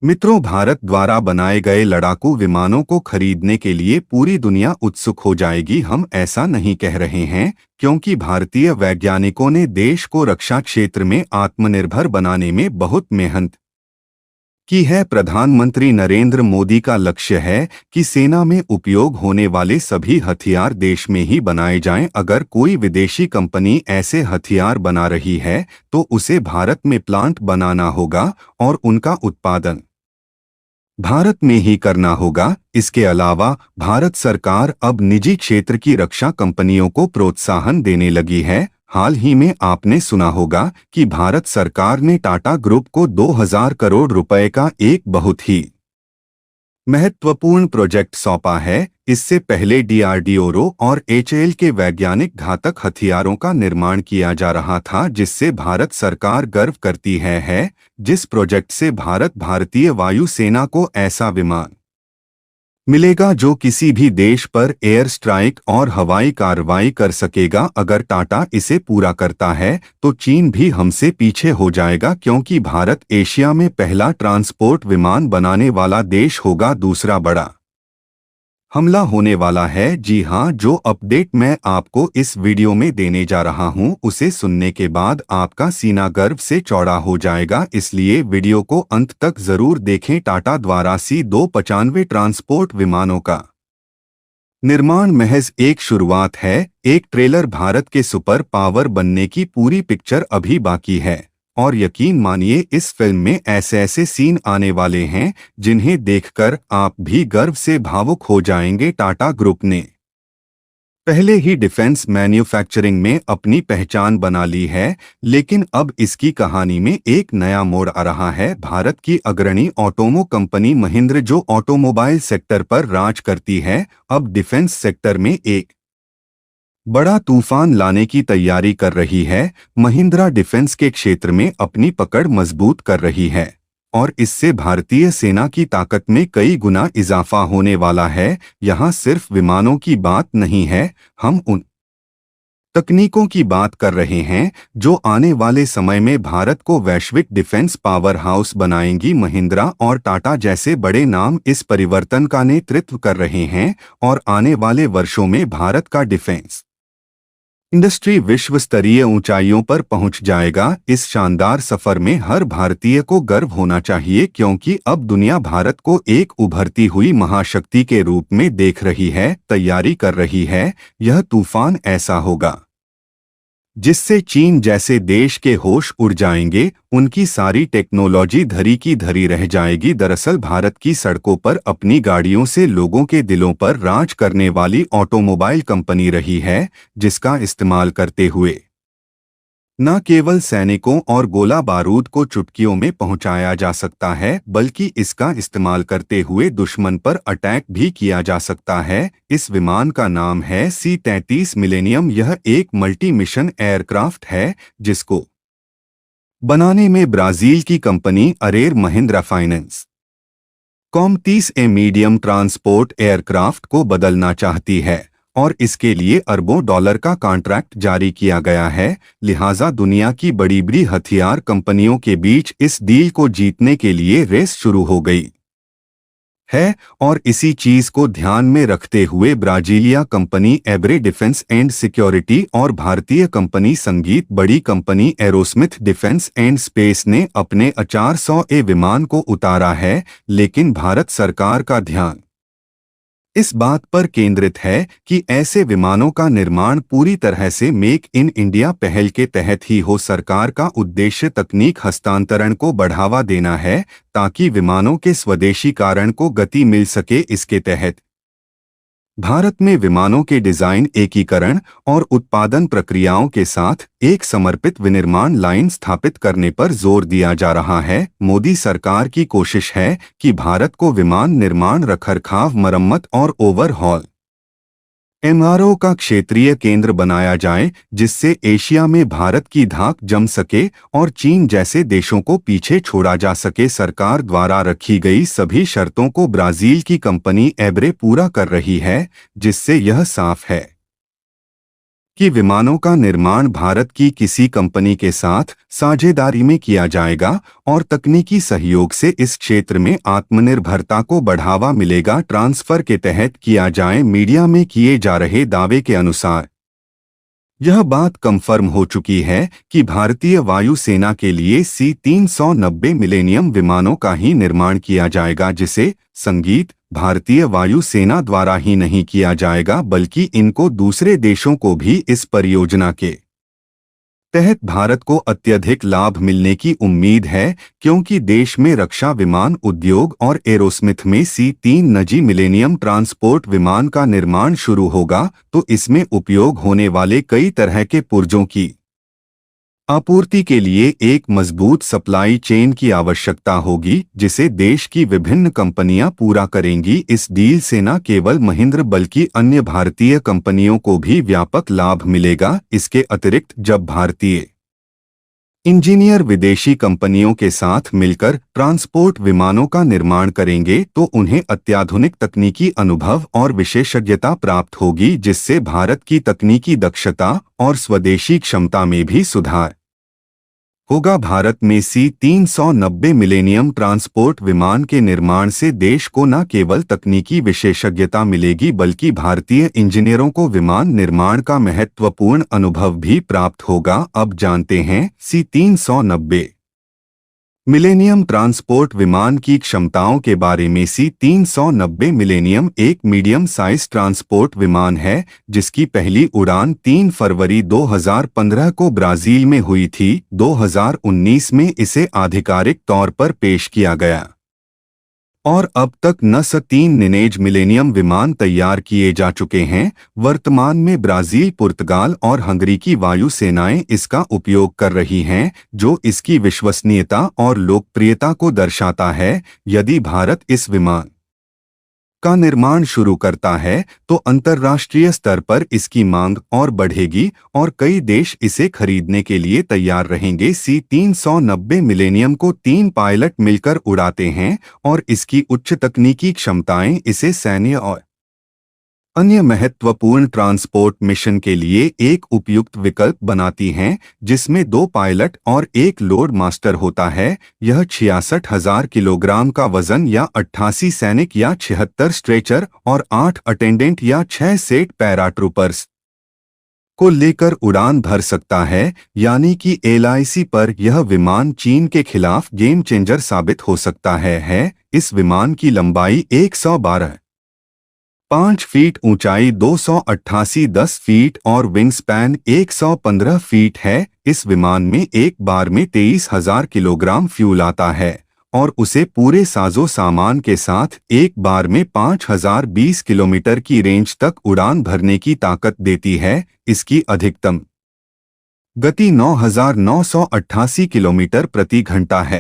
मित्रों, भारत द्वारा बनाए गए लड़ाकू विमानों को खरीदने के लिए पूरी दुनिया उत्सुक हो जाएगी। हम ऐसा नहीं कह रहे हैं, क्योंकि भारतीय वैज्ञानिकों ने देश को रक्षा क्षेत्र में आत्मनिर्भर बनाने में बहुत मेहनत की है। प्रधानमंत्री नरेंद्र मोदी का लक्ष्य है कि सेना में उपयोग होने वाले सभी हथियार देश में ही बनाए जाएं। अगर कोई विदेशी कंपनी ऐसे हथियार बना रही है तो उसे भारत में प्लांट बनाना होगा और उनका उत्पादन भारत में ही करना होगा। इसके अलावा भारत सरकार अब निजी क्षेत्र की रक्षा कंपनियों को प्रोत्साहन देने लगी है। हाल ही में आपने सुना होगा कि भारत सरकार ने टाटा ग्रुप को 2000 करोड़ रुपए का एक बहुत ही महत्वपूर्ण प्रोजेक्ट सौंपा है। इससे पहले डीआरडीओ और एचएएल के वैज्ञानिक घातक हथियारों का निर्माण किया जा रहा था, जिससे भारत सरकार गर्व करती है। जिस प्रोजेक्ट से भारतीय वायु सेना को ऐसा विमान मिलेगा जो किसी भी देश पर एयर स्ट्राइक और हवाई कार्रवाई कर सकेगा। अगर टाटा इसे पूरा करता है तो चीन भी हमसे पीछे हो जाएगा, क्योंकि भारत एशिया में पहला ट्रांसपोर्ट विमान बनाने वाला देश होगा। दूसरा बड़ा हमला होने वाला है। जी हां, जो अपडेट मैं आपको इस वीडियो में देने जा रहा हूं, उसे सुनने के बाद आपका सीना गर्व से चौड़ा हो जाएगा, इसलिए वीडियो को अंत तक जरूर देखें। टाटा द्वारा C-295 ट्रांसपोर्ट विमानों का निर्माण महज एक शुरुआत है। एक ट्रेलर भारत के सुपर पावर बनने की पूरी पिक्चर अभी बाकी है। और यकीन मानिए, इस फिल्म में ऐसे ऐसे सीन आने वाले हैं जिन्हें देखकर आप भी गर्व से भावुक हो जाएंगे। टाटा ग्रुप ने पहले ही डिफेंस मैन्युफैक्चरिंग में अपनी पहचान बना ली है, लेकिन अब इसकी कहानी में एक नया मोड़ आ रहा है। भारत की अग्रणी ऑटोमो कंपनी महिंद्रा, जो ऑटोमोबाइल सेक्टर पर राज करती है, अब डिफेंस सेक्टर में एक बड़ा तूफान लाने की तैयारी कर रही है। महिंद्रा डिफेंस के क्षेत्र में अपनी पकड़ मजबूत कर रही है और इससे भारतीय सेना की ताकत में कई गुना इजाफा होने वाला है। यहाँ सिर्फ विमानों की बात नहीं है, हम उन तकनीकों की बात कर रहे हैं जो आने वाले समय में भारत को वैश्विक डिफेंस पावर हाउस बनाएंगी। महिंद्रा और टाटा जैसे बड़े नाम इस परिवर्तन का नेतृत्व कर रहे हैं और आने वाले वर्षों में भारत का डिफेंस इंडस्ट्री विश्व स्तरीय ऊंचाइयों पर पहुंच जाएगा। इस शानदार सफर में हर भारतीय को गर्व होना चाहिए, क्योंकि अब दुनिया भारत को एक उभरती हुई महाशक्ति के रूप में देख रही है, तैयारी कर रही है। यह तूफान ऐसा होगा जिससे चीन जैसे देश के होश उड़ जाएंगे, उनकी सारी टेक्नोलॉजी धरी की धरी रह जाएगी। दरअसल भारत की सड़कों पर अपनी गाड़ियों से लोगों के दिलों पर राज करने वाली ऑटोमोबाइल कंपनी रही है, जिसका इस्तेमाल करते हुए न केवल सैनिकों और गोला बारूद को चुटकियों में पहुंचाया जा सकता है, बल्कि इसका इस्तेमाल करते हुए दुश्मन पर अटैक भी किया जा सकता है। इस विमान का नाम है C-33 मिलेनियम। यह एक मल्टी मिशन एयरक्राफ्ट है जिसको बनाने में ब्राजील की कंपनी अरेर महिंद्रा फाइनेंस कॉम 30A मीडियम ट्रांसपोर्ट एयरक्राफ्ट को बदलना चाहती है और इसके लिए अरबों डॉलर का कॉन्ट्रैक्ट जारी किया गया है। लिहाजा दुनिया की बड़ी बड़ी हथियार कंपनियों के बीच इस डील को जीतने के लिए रेस शुरू हो गई है और इसी चीज को ध्यान में रखते हुए Brazilian company Embraer defence and security और भारतीय कंपनी संगीत बड़ी company Aerosmith defence and space ने अपने 400A विमान को उतारा है। लेकिन भारत सरकार का ध्यान इस बात पर केंद्रित है कि ऐसे विमानों का निर्माण पूरी तरह से मेक इन इंडिया पहल के तहत ही हो। सरकार का उद्देश्य तकनीक हस्तांतरण को बढ़ावा देना है, ताकि विमानों के स्वदेशीकरण को गति मिल सके। इसके तहत भारत में विमानों के डिजाइन, एकीकरण और उत्पादन प्रक्रियाओं के साथ एक समर्पित विनिर्माण लाइन स्थापित करने पर जोर दिया जा रहा है। मोदी सरकार की कोशिश है कि भारत को विमान निर्माण, रखरखाव, मरम्मत और ओवरहॉल MRO का क्षेत्रीय केंद्र बनाया जाए, जिससे एशिया में भारत की धाक जम सके और चीन जैसे देशों को पीछे छोड़ा जा सके। सरकार द्वारा रखी गई सभी शर्तों को ब्राजील की कंपनी एब्रे पूरा कर रही है, जिससे यह साफ है कि विमानों का निर्माण भारत की किसी कंपनी के साथ साझेदारी में किया जाएगा और तकनीकी सहयोग से इस क्षेत्र में आत्मनिर्भरता को बढ़ावा मिलेगा। ट्रांसफर के तहत किया जाए। मीडिया में किए जा रहे दावे के अनुसार यह बात कंफर्म हो चुकी है कि भारतीय वायुसेना के लिए C-390 मिलेनियम विमानों का ही निर्माण किया जाएगा, जिसे संगीत भारतीय वायुसेना द्वारा ही नहीं किया जाएगा बल्कि इनको दूसरे देशों को भी इस परियोजना के तहत भारत को अत्यधिक लाभ मिलने की उम्मीद है, क्योंकि देश में रक्षा विमान उद्योग और एरोस्मिथ में C-390 मिलेनियम ट्रांसपोर्ट विमान का निर्माण शुरू होगा तो इसमें उपयोग होने वाले कई तरह के पुर्जों की आपूर्ति के लिए एक मजबूत सप्लाई चेन की आवश्यकता होगी, जिसे देश की विभिन्न कंपनियां पूरा करेंगी। इस डील से न केवल महिंद्रा बल्कि अन्य भारतीय कंपनियों को भी व्यापक लाभ मिलेगा। इसके अतिरिक्त जब भारतीय इंजीनियर विदेशी कंपनियों के साथ मिलकर ट्रांसपोर्ट विमानों का निर्माण करेंगे तो उन्हें अत्याधुनिक तकनीकी अनुभव और विशेषज्ञता प्राप्त होगी, जिससे भारत की तकनीकी दक्षता और स्वदेशी क्षमता में भी सुधार होगा। भारत में C-390 मिलेनियम ट्रांसपोर्ट विमान के निर्माण से देश को न केवल तकनीकी विशेषज्ञता मिलेगी बल्कि भारतीय इंजीनियरों को विमान निर्माण का महत्वपूर्ण अनुभव भी प्राप्त होगा। अब जानते हैं C-390 मिलेनियम ट्रांसपोर्ट विमान की क्षमताओं के बारे में। C-390 मिलेनियम एक मीडियम साइज ट्रांसपोर्ट विमान है, जिसकी पहली उड़ान 3 फरवरी 2015 को ब्राजील में हुई थी। 2019 में इसे आधिकारिक तौर पर पेश किया गया और अब तक न-3 निनेज मिलेनियम विमान तैयार किए जा चुके हैं। वर्तमान में ब्राजील, पुर्तगाल और हंगरी की वायु सेनाएं इसका उपयोग कर रही हैं, जो इसकी विश्वसनीयता और लोकप्रियता को दर्शाता है। यदि भारत इस विमान का निर्माण शुरू करता है तो अंतर्राष्ट्रीय स्तर पर इसकी मांग और बढ़ेगी और कई देश इसे खरीदने के लिए तैयार रहेंगे। C-390 मिलेनियम को 3 पायलट मिलकर उड़ाते हैं और इसकी उच्च तकनीकी क्षमताएं इसे सैन्य और अन्य महत्वपूर्ण ट्रांसपोर्ट मिशन के लिए एक उपयुक्त विकल्प बनाती हैं, जिसमें 2 पायलट और 1 लोड मास्टर होता है। यह 66,000 किलोग्राम का वजन या 88 सैनिक या 76 स्ट्रेचर और 8 अटेंडेंट या 6 सेट पैराट्रूपर्स को लेकर उड़ान भर सकता है। यानी कि LIC पर यह विमान चीन के खिलाफ गेम चेंजर साबित हो सकता है। इस विमान की लंबाई 112.5 फीट, ऊंचाई 288.10 फीट और विंग स्पैन 115 फीट है। इस विमान में एक बार में 23,000 किलोग्राम फ्यूल आता है और उसे पूरे साजो सामान के साथ एक बार में 5,020 किलोमीटर की रेंज तक उड़ान भरने की ताकत देती है। इसकी अधिकतम गति 9,988 किलोमीटर प्रति घंटा है।